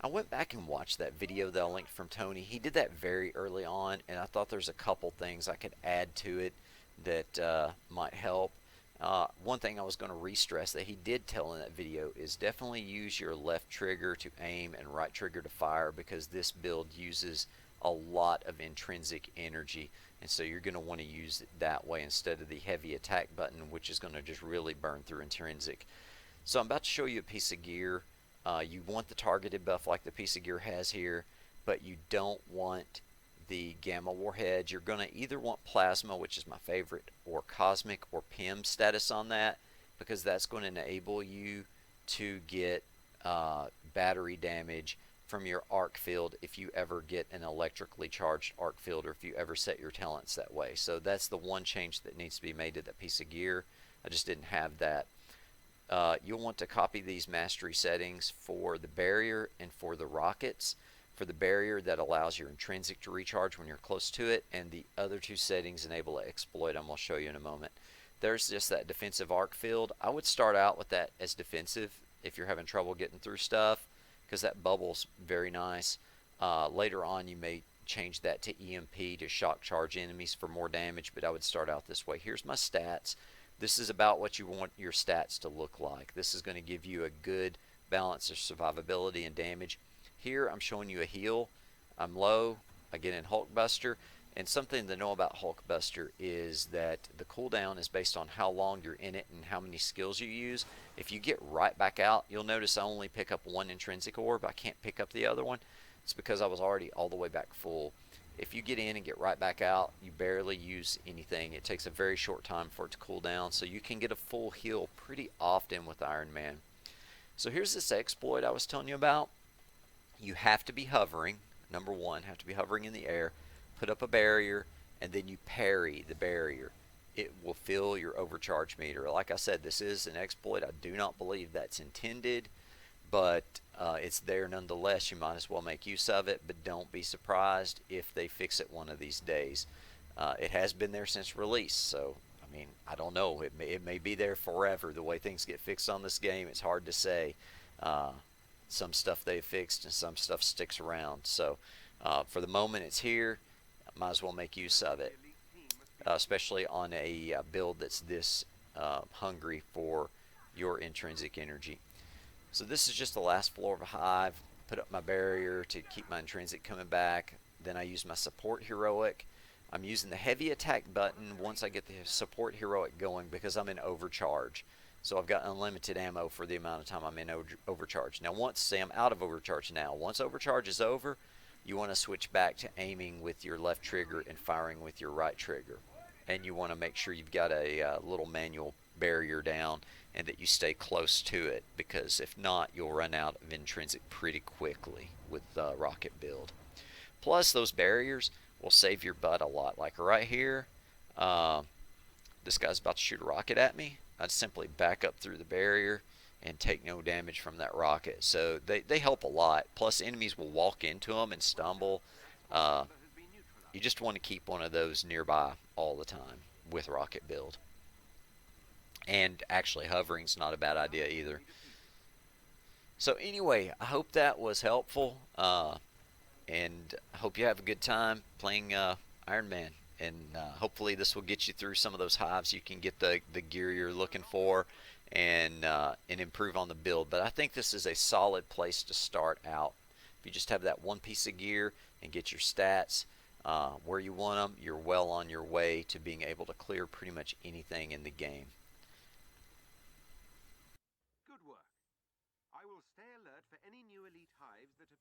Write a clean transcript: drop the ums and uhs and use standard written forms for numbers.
I went back and watched that video that I linked from Tony. He did that very early on, and I thought there's a couple things I could add to it that might help. One thing I was going to re-stress that he did tell in that video is definitely use your left trigger to aim and right trigger to fire, because this build uses a lot of intrinsic energy, and so you're going to want to use it that way instead of the heavy attack button, which is going to just really burn through intrinsic. So I'm about to show you a piece of gear. You want the targeted buff like the piece of gear has here, but you don't want the gamma warheads. You're going to either want plasma, which is my favorite, or cosmic or PIM status on that, because that's going to enable you to get battery damage from your arc field if you ever get an electrically charged arc field, or if you ever set your talents that way. So that's the one change that needs to be made to that piece of gear. I just didn't have that. You'll want to copy these mastery settings for the barrier and for the rockets. For the barrier, that allows your intrinsic to recharge when you're close to it, and the other two settings enable an exploit I'm going to show you in a moment. There's just that defensive arc field. I would start out with that as defensive if you're having trouble getting through stuff, because that bubble's very nice. Later on you may change that to EMP to shock charge enemies for more damage, but I would start out this way. Here's my stats. This is about what you want your stats to look like. This is going to give you a good balance of survivability and damage. Here I'm showing you a heal. I'm low. I get in Hulkbuster. And something to know about Hulkbuster is that the cooldown is based on how long you're in it and how many skills you use. If you get right back out, you'll notice I only pick up one intrinsic orb. I can't pick up the other one. It's because I was already all the way back full. If you get in and get right back out, you barely use anything. It takes a very short time for it to cool down, so you can get a full heal pretty often with Iron Man. So here's this exploit I was telling you about. You have to be hovering. Number one, have to be hovering in the air. Put up a barrier, and then you parry the barrier. It will fill your overcharge meter. Like I said, this is an exploit. I do not believe that's intended, but it's there nonetheless. You might as well make use of it, but don't be surprised if they fix it one of these days. It has been there since release, so I mean, I don't know. It may be there forever. The way things get fixed on this game, it's hard to say. Uh, some stuff they fixed and some stuff sticks around. So for the moment, it's here. Might as well make use of it, especially on a build that's this hungry for your intrinsic energy. So this is just the last floor of a hive. Put up my barrier to keep my intrinsic coming back. Then I use my support heroic. I'm using the heavy attack button once I get the support heroic going, because I'm in overcharge. So I've got unlimited ammo for the amount of time I'm in overcharge. Now say I'm out of overcharge now. Once overcharge is over, you want to switch back to aiming with your left trigger and firing with your right trigger. And you want to make sure you've got a little manual barrier down and that you stay close to it, because if not, you'll run out of intrinsic pretty quickly with rocket build. Plus, those barriers will save your butt a lot. Like right here, uh, this guy's about to shoot a rocket at me. I'd simply back up through the barrier and take no damage from that rocket. So they help a lot. Plus, enemies will walk into them and stumble. Uh, you just want to keep one of those nearby all the time with rocket build. And actually, hovering's not a bad idea either. So anyway, I hope that was helpful, and I hope you have a good time playing Iron Man. And hopefully this will get you through some of those hives. You can get the gear you're looking for, and improve on the build. But I think this is a solid place to start out. If you just have that one piece of gear and get your stats where you want them, you're well on your way to being able to clear pretty much anything in the game. Good work. I will stay alert for any new elite hives that appear.